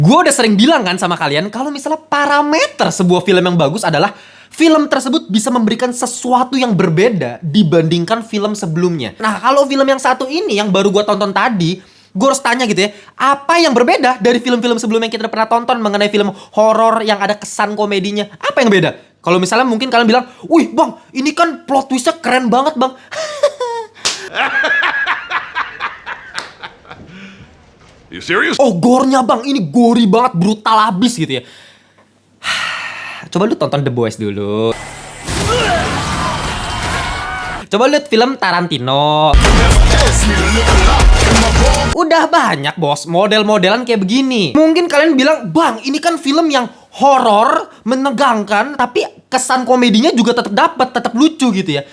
Gue udah sering bilang kan sama kalian, kalau misalnya parameter sebuah film yang bagus adalah film tersebut bisa memberikan sesuatu yang berbeda dibandingkan film sebelumnya. Nah, kalau film yang satu ini yang baru gue tonton tadi, gue harus tanya gitu ya, apa yang berbeda dari film-film sebelumnya yang kita udah pernah tonton mengenai film horor yang ada kesan komedinya? Apa yang beda? Kalau misalnya mungkin kalian bilang, wih bang, ini kan plot twistnya keren banget bang. You serious? Oh, gore-nya bang, ini gori banget, brutal abis gitu ya. Coba lu tonton The Boys dulu. Coba lihat film Tarantino. Udah banyak bos, model-modelan kayak begini. Mungkin kalian bilang, bang, ini kan film yang horor, menegangkan, tapi kesan komedinya juga tetap dapat, tetap lucu gitu ya.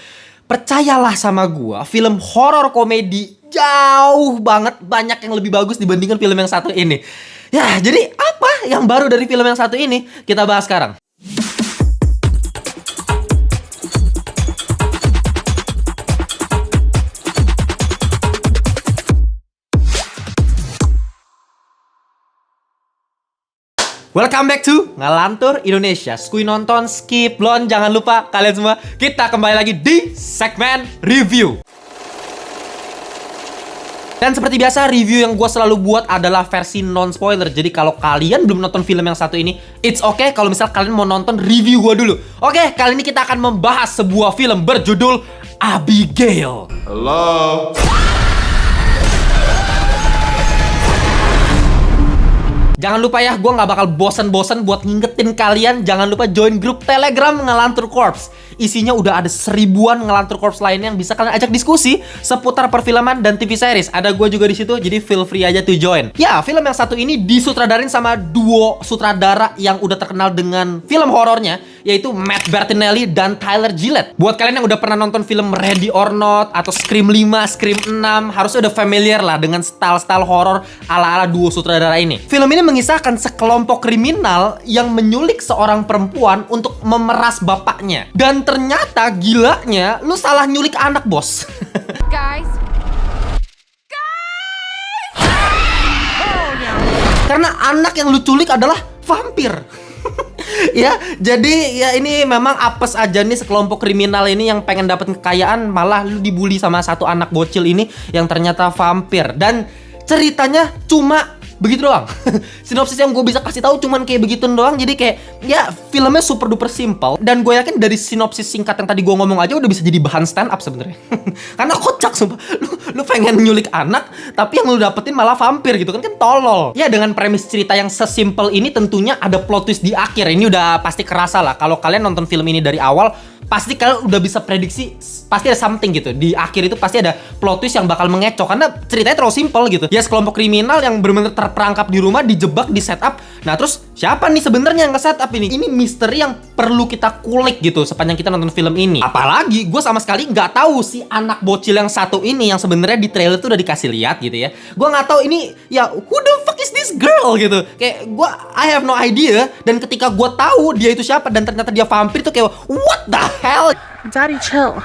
Percayalah sama gua, film horor komedi jauh banget banyak yang lebih bagus dibandingkan film yang satu ini. Ya, jadi apa yang baru dari film yang satu ini? Kita bahas sekarang. Welcome back to Ngalantur Indonesia. Skui nonton, skip, belum, jangan lupa kalian semua. Kita kembali lagi di segmen review. Dan seperti biasa, review yang gue selalu buat adalah versi non-spoiler. Jadi kalau kalian belum nonton film yang satu ini, it's okay kalau misal kalian mau nonton review gue dulu. Oke, kali ini kita akan membahas sebuah film berjudul Abigail. Hello? Jangan lupa ya, gue gak bakal bosan-bosan buat ngingetin kalian. Jangan lupa join grup Telegram Ngalantur Corps. Isinya udah ada 1000-an Ngalantur Corps lainnya yang bisa kalian ajak diskusi seputar perfilman dan TV series. Ada gue juga di situ, jadi feel free aja to join. Ya, film yang satu ini disutradarain sama duo sutradara yang udah terkenal dengan film horornya, yaitu Matt Bertinelli dan Tyler Gillett. Buat kalian yang udah pernah nonton film Ready or Not atau Scream 5, Scream 6, harusnya udah familiar lah dengan style-style horor ala-ala duo sutradara ini. Film ini mengisahkan sekelompok kriminal yang menyulik seorang perempuan untuk memeras bapaknya. Dan ternyata gilanya, lu salah nyulik anak, bos. Guys. Karena anak yang lu culik adalah vampir. Ya, jadi ya ini memang apes aja nih sekelompok kriminal ini yang pengen dapat kekayaan, malah lu dibully sama satu anak bocil ini yang ternyata vampir. Dan ceritanya cuma begitu doang. Sinopsis yang gue bisa kasih tahu cuman kayak begitu doang. Jadi kayak ya filmnya super duper simple. Dan gue yakin dari sinopsis singkat yang tadi gue ngomong aja udah bisa jadi bahan stand up sebenarnya. Karena kocak sumpah. Lu pengen nyulik anak, tapi yang lu dapetin malah vampir gitu kan tolol. Ya dengan premis cerita yang sesimpel ini tentunya ada plot twist di akhir. Ini udah pasti kerasa lah. Kalau kalian nonton film ini dari awal, pasti kalian udah bisa prediksi pasti ada something gitu. Di akhir itu pasti ada plot twist yang bakal mengecoh karena ceritanya terlalu simple gitu. Ya sekelompok kriminal yang benar-benar terperangkap di rumah, dijebak, di setup. Nah terus siapa nih sebenarnya yang nge-setup ini? Ini misteri yang perlu kita kulik gitu sepanjang kita nonton film ini. Apalagi gue sama sekali nggak tahu si anak bocil yang satu ini yang sebenarnya di trailer tuh udah dikasih lihat gitu ya. Gue nggak tahu ini ya who the fuck is this girl gitu. Kayak gue I have no idea. Dan ketika gue tahu dia itu siapa dan ternyata dia vampir tuh kayak what the hell? Daddy, chill.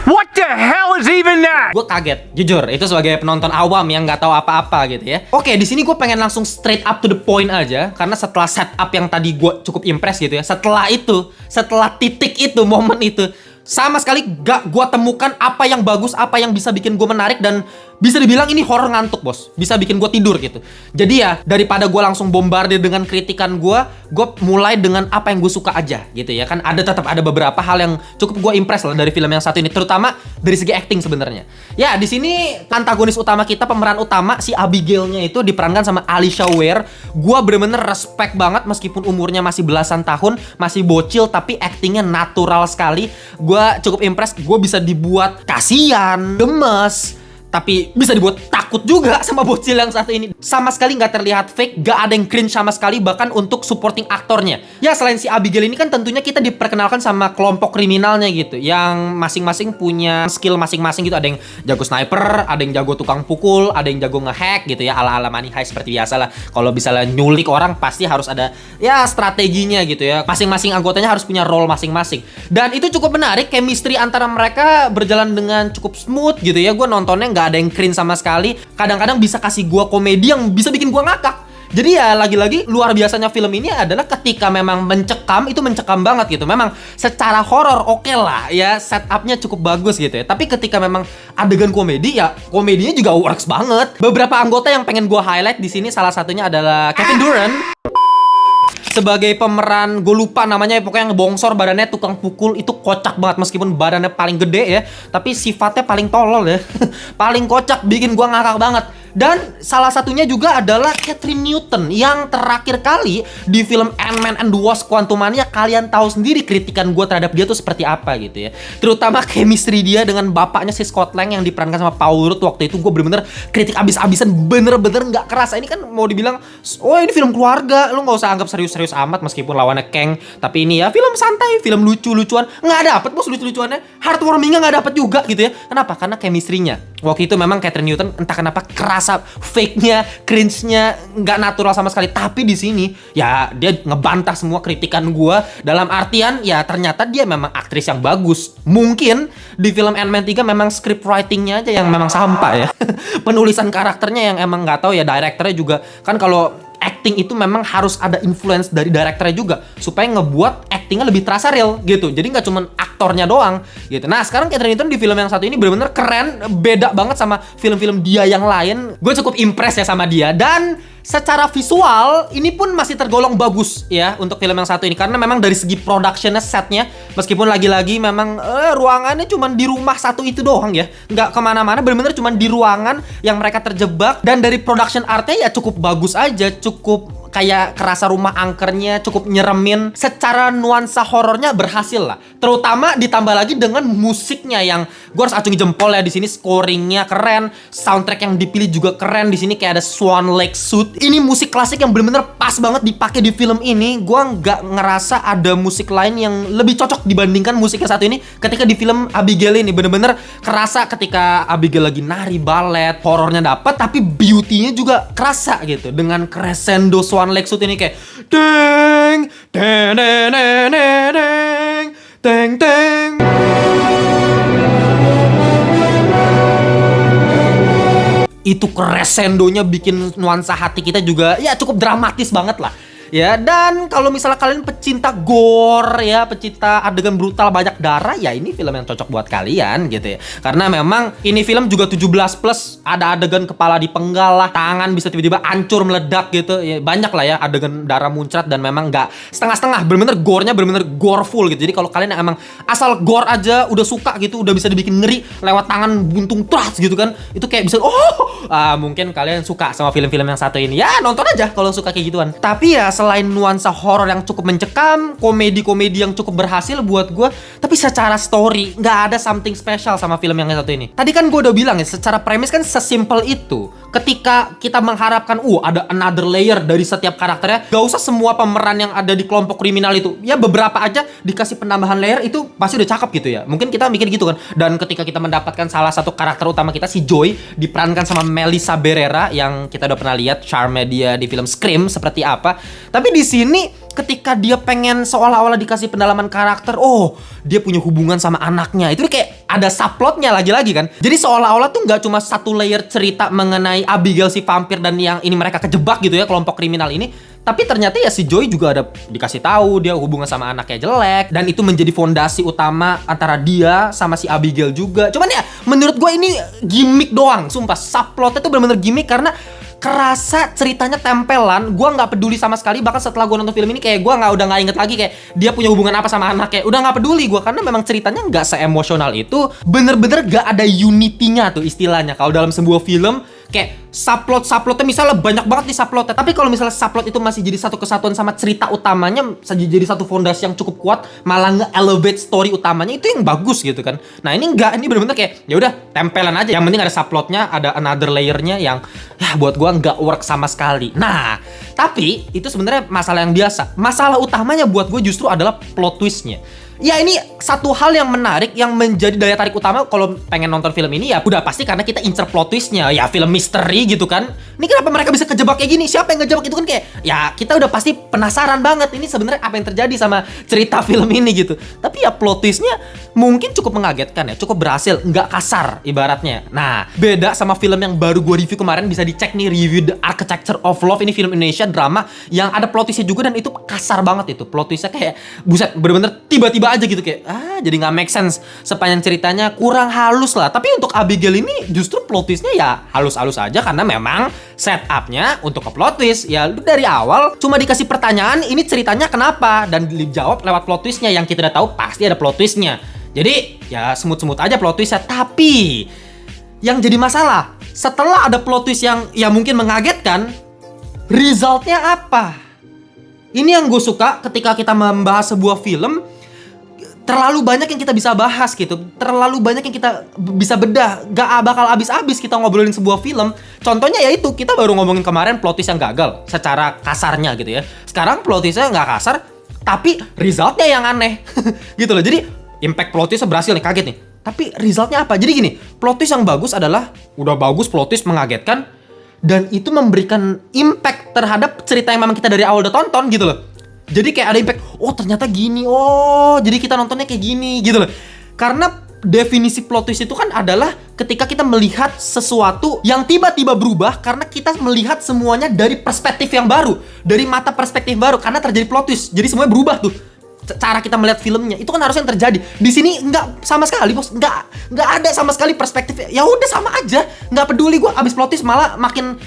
What the hell is even that? Gue kaget, jujur. Itu sebagai penonton awam yang nggak tahu apa-apa gitu ya. Oke, di sini gue pengen langsung straight up to the point aja, karena setelah setup yang tadi gue cukup impress gitu ya. Setelah itu, setelah titik itu, momen itu, sama sekali gak gue temukan apa yang bagus, apa yang bisa bikin gue menarik dan bisa dibilang ini horor ngantuk, bos. Bisa bikin gue tidur gitu. Jadi ya, daripada gue langsung bombardir dengan kritikan gue mulai dengan apa yang gue suka aja gitu ya. Kan tetap ada beberapa hal yang cukup gue impress lah dari film yang satu ini, terutama dari segi acting sebenarnya. Ya, di sini antagonis utama kita, pemeran utama si Abigailnya itu diperankan sama Alicia Ware. Gue bener-bener respect banget meskipun umurnya masih belasan tahun, masih bocil tapi actingnya natural sekali. Gue cukup impress, gue bisa dibuat kasihan, gemes, tapi bisa dibuat takut juga sama bocil yang satu ini. Sama sekali nggak terlihat fake, nggak ada yang cringe sama sekali, bahkan untuk supporting aktornya. Ya selain si Abigail ini kan tentunya kita diperkenalkan sama kelompok kriminalnya gitu, yang masing-masing punya skill masing-masing gitu. Ada yang jago sniper, ada yang jago tukang pukul, ada yang jago ngehack gitu ya, ala-ala Money Heist seperti biasa lah. Kalau misalnya nyulik orang pasti harus ada ya strateginya gitu ya. Masing-masing anggotanya harus punya role masing-masing. Dan itu cukup menarik, chemistry antara mereka berjalan dengan cukup smooth gitu ya. Gue nontonnya nggak ada yang cringe sama sekali. Kadang-kadang bisa kasih gua komedi yang bisa bikin gua ngakak. Jadi ya lagi-lagi luar biasanya film ini adalah ketika memang mencekam, itu mencekam banget gitu. Memang secara horor oke lah ya, setupnya cukup bagus gitu ya. Tapi ketika memang adegan komedi ya komedinya juga works banget. Beberapa anggota yang pengen gue highlight di sini salah satunya adalah Kevin Durant sebagai pemeran, gue lupa namanya ya, pokoknya ngebongsor badannya, tukang pukul, itu kocak banget meskipun badannya paling gede ya, tapi sifatnya paling tolol ya. Paling kocak, bikin gue ngakak banget. Dan salah satunya juga adalah Catherine Newton yang terakhir kali di film Ant-Man and the Wasp: Quantumania. Kalian tahu sendiri kritikan gue terhadap dia tuh seperti apa gitu ya. Terutama chemistry dia dengan bapaknya si Scott Lang yang diperankan sama Paul Rudd. Waktu itu gue bener-bener kritik abis-abisan, bener-bener nggak kerasa. Ini kan mau dibilang, oh ini film keluarga, lu nggak usah anggap serius-serius amat meskipun lawannya Kang. Tapi ini ya film santai, film lucu-lucuan. Nggak dapet bos lucu-lucuannya, heartwarmingnya nggak dapet juga gitu ya. Kenapa? Karena chemistry-nya waktu itu memang Catherine Newton entah kenapa kerasa fake-nya, cringe-nya nggak natural sama sekali. Tapi di sini ya dia ngebantah semua kritikan gua, dalam artian ya ternyata dia memang aktris yang bagus. Mungkin di film Ant-Man 3 memang script writing-nya aja yang memang sampah ya. Penulisan karakternya yang emang nggak tahu ya, directornya juga kan kalau acting itu memang harus ada influence dari directornya juga supaya ngebuat actingnya lebih terasa real gitu. Jadi nggak cuman aktornya doang gitu. Nah sekarang Catherine Newton di film yang satu ini bener-bener keren, beda banget sama film-film dia yang lain. Gue cukup impress ya sama dia, dan secara visual ini pun masih tergolong bagus ya untuk film yang satu ini, karena memang dari segi productionnya, setnya, meskipun lagi-lagi memang ruangannya cuman di rumah satu itu doang ya, nggak kemana-mana, bener-bener cuman di ruangan yang mereka terjebak. Dan dari production artnya ya cukup bagus aja, cukup kayak kerasa rumah angkernya, cukup nyeremin. Secara nuansa horornya berhasil lah, terutama ditambah lagi dengan musiknya yang gue harus acungi jempol ya. Di sini scoringnya keren, soundtrack yang dipilih juga keren. Di sini kayak ada Swan Lake Suite. Ini musik klasik yang bener-bener pas banget dipakai di film ini. Gue nggak ngerasa ada musik lain yang lebih cocok dibandingkan musiknya satu ini ketika di film Abigail ini. Bener-bener kerasa ketika Abigail lagi nari balet, horornya dapet, tapi beauty-nya juga kerasa gitu dengan crescendo Swan Lake Suite ini kayak deng deng deng deng deng deng deng. Itu crescendonya bikin nuansa hati kita juga ya cukup dramatis banget lah. Ya, dan kalau misalnya kalian pecinta gore ya, pecinta adegan brutal banyak darah, ya ini film yang cocok buat kalian gitu ya. Karena memang ini film juga 17+, ada adegan kepala dipenggal lah, tangan bisa tiba-tiba hancur meledak gitu. Ya, banyak lah ya adegan darah muncrat, dan memang nggak setengah-setengah, bener-bener gore-nya bener-bener goreful gitu. Jadi kalau kalian emang asal gore aja udah suka gitu, udah bisa dibikin ngeri lewat tangan buntung tras gitu kan, itu kayak bisa mungkin kalian suka sama film-film yang satu ini. Ya nonton aja kalau suka kayak gituan. Tapi ya selain nuansa horor yang cukup mencekam, komedi-komedi yang cukup berhasil buat gue, tapi secara story nggak ada something special sama film yang satu ini. Tadi kan gue udah bilang ya, secara premis kan sesimpel itu. Ketika kita mengharapkan ada another layer dari setiap karakternya, gak usah semua pemeran yang ada di kelompok kriminal itu, ya beberapa aja dikasih penambahan layer, itu pasti udah cakep gitu ya. Mungkin kita mikir gitu kan. Dan ketika kita mendapatkan salah satu karakter utama kita, si Joy, diperankan sama Melissa Barrera yang kita udah pernah lihat charm dia di film Scream seperti apa. Tapi di sini ketika dia pengen seolah-olah dikasih pendalaman karakter, dia punya hubungan sama anaknya, itu kayak ada subplotnya lagi-lagi kan. Jadi seolah-olah tuh nggak cuma satu layer cerita mengenai Abigail si vampir dan yang ini mereka kejebak gitu ya, kelompok kriminal ini, tapi ternyata ya si Joy juga ada dikasih tahu dia hubungan sama anaknya jelek, dan itu menjadi fondasi utama antara dia sama si Abigail juga. Cuman ya menurut gue ini gimmick doang, sumpah. Subplotnya tuh bener-bener gimmick karena kerasa ceritanya tempelan. Gue nggak peduli sama sekali. Bahkan setelah gue nonton film ini kayak gue udah nggak inget lagi kayak dia punya hubungan apa sama anaknya. Udah nggak peduli gue, karena memang ceritanya nggak seemosional itu. Bener-bener gak ada unity-nya tuh istilahnya. Kalau dalam sebuah film kayak subplotnya misalnya banyak banget nih subplotnya, tapi kalau misalnya subplot itu masih jadi satu kesatuan sama cerita utamanya, jadi satu fondasi yang cukup kuat, malah nge-elevate story utamanya, itu yang bagus gitu kan. Nah ini enggak, ini bener-bener kayak ya udah tempelan aja, yang penting ada subplotnya, ada another layernya yang ya buat gua nggak work sama sekali. Nah tapi itu sebenarnya masalah yang biasa. Masalah utamanya buat gue justru adalah plot twistnya. Ya ini satu hal yang menarik, yang menjadi daya tarik utama kalau pengen nonton film ini, ya udah pasti karena kita incer plot twistnya. Ya film misteri gitu kan. Ini kenapa mereka bisa kejebak kayak gini? Siapa yang ngejebak? Itu kan kayak ya kita udah pasti penasaran banget ini sebenarnya apa yang terjadi sama cerita film ini gitu. Tapi ya plot twistnya mungkin cukup mengagetkan ya, cukup berhasil, nggak kasar ibaratnya. Nah, beda sama film yang baru gue review kemarin, bisa dicek nih review The Architecture of Love. Ini film Indonesia drama yang ada plot twistnya juga dan itu kasar banget itu. Plot twistnya kayak buset, bener-bener tiba-tiba aja gitu kayak jadi nggak make sense. Sepanjang ceritanya kurang halus lah. Tapi untuk Abigail ini justru plot twistnya ya halus-halus aja karena memang setupnya untuk ke plot twist ya dari awal cuma dikasih pertanyaan ini ceritanya kenapa dan dijawab lewat plot twistnya yang kita udah tahu pasti ada plot twistnya. Jadi ya semut-semut aja plot twistnya. Tapi yang jadi masalah setelah ada plot twist yang ya mungkin mengagetkan, resultnya apa? Ini yang gue suka ketika kita membahas sebuah film. Terlalu banyak yang kita bisa bahas gitu. Terlalu banyak yang kita bisa bedah. Gak bakal habis-habis kita ngobrolin sebuah film. Contohnya yaitu kita baru ngomongin kemarin plot twist yang gagal secara kasarnya gitu ya. Sekarang plot twistnya nggak kasar, tapi resultnya yang aneh. Gitu loh. Jadi impact plot twistnya berhasil nih, kaget nih. Tapi resultnya apa? Jadi gini, plot twist yang bagus adalah udah bagus plot twist mengagetkan dan itu memberikan impact terhadap cerita yang memang kita dari awal udah tonton gitu loh. Jadi kayak ada impact, oh ternyata gini, oh jadi kita nontonnya kayak gini gitu loh. Karena definisi plot twist itu kan adalah ketika kita melihat sesuatu yang tiba-tiba berubah karena kita melihat semuanya dari perspektif yang baru, dari mata perspektif baru karena terjadi plot twist. Jadi semuanya berubah tuh. Cara kita melihat filmnya itu kan harusnya yang terjadi. Di sini nggak sama sekali, bos. Nggak ada sama sekali perspektif. Ya udah sama aja. Nggak peduli gue abis plot twist malah makin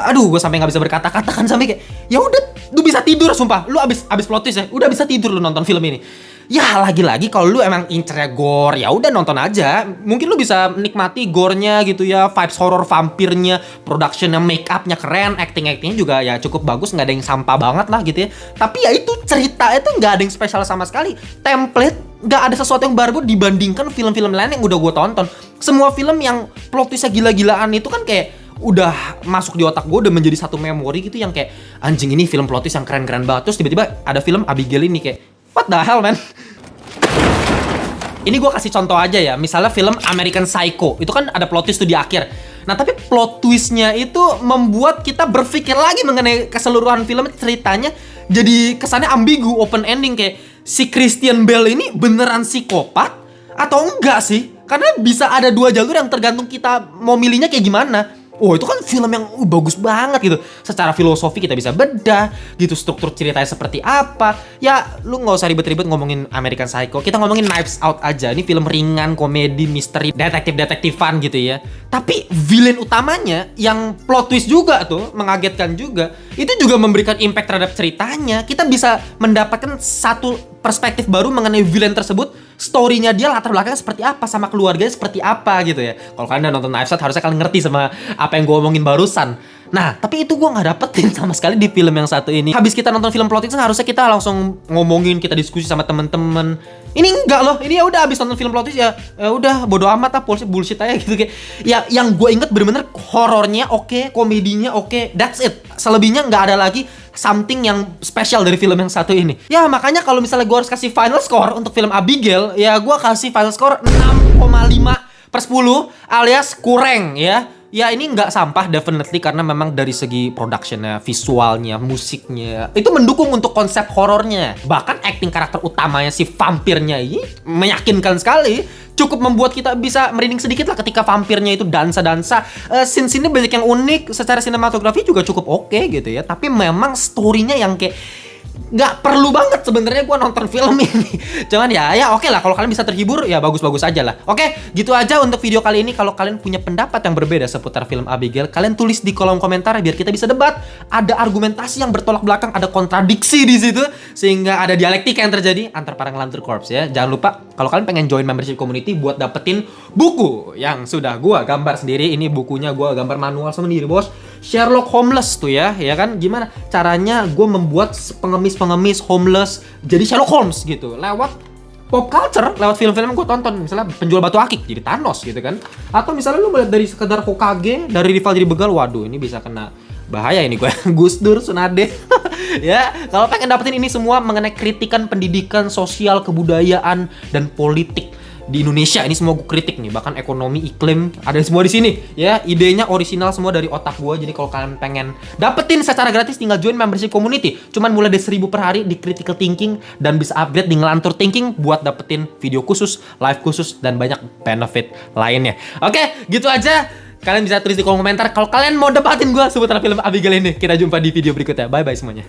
aduh, gue sampai nggak bisa berkata-kata kan, sampai kayak ya udah lu bisa tidur sumpah. Lu abis plot twist ya udah bisa tidur lu nonton film ini. Ya lagi-lagi kalau lu emang incernya gore ya udah nonton aja. Mungkin lu bisa menikmati gore-nya gitu ya, vibes horror vampirnya, productionnya, make up-nya keren, acting-actingnya juga ya cukup bagus, nggak ada yang sampah banget lah gitu ya. Tapi ya itu cerita itu nggak ada yang spesial sama sekali. Template, nggak ada sesuatu yang baru dibandingkan film-film lain yang udah gue tonton. Semua film yang plot twist-nya gila-gilaan itu kan kayak udah masuk di otak gue, udah menjadi satu memori gitu yang kayak anjing ini film plot twist yang keren-keren banget. Terus tiba-tiba ada film Abigail ini kayak what the hell man. Ini gue kasih contoh aja ya, misalnya film American Psycho itu kan ada plot twist tuh di akhir. Nah tapi plot twistnya itu membuat kita berpikir lagi mengenai keseluruhan film, ceritanya jadi kesannya ambigu, open ending, kayak si Christian Bale ini beneran psikopat atau enggak sih? Karena bisa ada dua jalur yang tergantung kita mau milihnya kayak gimana. Oh itu kan film yang bagus banget gitu. Secara filosofi kita bisa bedah gitu, struktur ceritanya seperti apa. Ya lu gak usah ribet-ribet ngomongin American Psycho, kita ngomongin Knives Out aja. Ini film ringan, komedi, misteri, detektif-detektifan gitu ya. Tapi villain utamanya yang plot twist juga tuh, mengagetkan juga, itu juga memberikan impact terhadap ceritanya. Kita bisa mendapatkan satu perspektif baru mengenai villain tersebut. Story-nya dia, latar belakangnya seperti apa, sama keluarganya seperti apa gitu ya. Kalau kalian udah nonton Knives Out harusnya kalian ngerti sama apa yang gue omongin barusan. Nah, tapi itu gue gak dapetin sama sekali di film yang satu ini. Habis kita nonton film plot twist harusnya kita langsung ngomongin, kita diskusi sama temen-temen. Ini enggak loh, ini ya udah habis nonton film plot twist ya udah bodo amat lah, bullshit aja gitu kayak. Ya yang gue inget bener-bener horornya oke, komedinya oke, that's it. Selebihnya nggak ada lagi something yang spesial dari film yang satu ini. Ya makanya kalau misalnya gue harus kasih final score untuk film Abigail, ya gue kasih final score 6,5/10 alias kurang ya. Ya ini nggak sampah definitely karena memang dari segi productionnya, visualnya, musiknya itu mendukung untuk konsep horornya. Bahkan acting karakter utamanya si vampirnya ini meyakinkan sekali. Cukup membuat kita bisa merinding sedikit lah ketika vampirnya itu dansa-dansa. Scene-scene banyak yang unik, secara sinematografi juga cukup oke gitu ya. Tapi memang story-nya yang kayak nggak perlu banget sebenarnya gue nonton film ini. Cuman ya oke lah, kalau kalian bisa terhibur ya bagus-bagus aja lah. Oke, gitu aja untuk video kali ini. Kalau kalian punya pendapat yang berbeda seputar film Abigail, kalian tulis di kolom komentar biar kita bisa debat. Ada argumentasi yang bertolak belakang, ada kontradiksi di situ, sehingga ada dialektika yang terjadi antar para ngelantur corps ya. Jangan lupa kalau kalian pengen join membership community buat dapetin buku yang sudah gue gambar sendiri. Ini bukunya gue gambar manual sendiri, bos. Sherlock Holmes tuh ya kan gimana caranya gue membuat pengemis homeless jadi Sherlock Holmes gitu lewat pop culture, lewat film-film yang gue tonton. Misalnya penjual batu akik jadi Thanos gitu kan, atau misalnya lu melihat dari sekedar Hokage, dari rival jadi begal. Waduh ini bisa kena bahaya ini gue. Gus Dur, Tsunade. Ya kalau pengen dapetin ini semua mengenai kritikan pendidikan, sosial, kebudayaan dan politik di Indonesia. Ini semua gue kritik nih, bahkan ekonomi, iklim, ada semua di sini ya. Idenya original semua dari otak gue. Jadi kalau kalian pengen dapetin secara gratis, tinggal join membership community. Cuman mulai dari 1.000 per hari di critical thinking, dan bisa upgrade di ngelantur thinking buat dapetin video khusus, live khusus, dan banyak benefit lainnya. Oke, gitu aja. Kalian bisa tulis di kolom komentar kalau kalian mau dapatin gue seputar film Abigail ini. Kita jumpa di video berikutnya. Bye bye semuanya.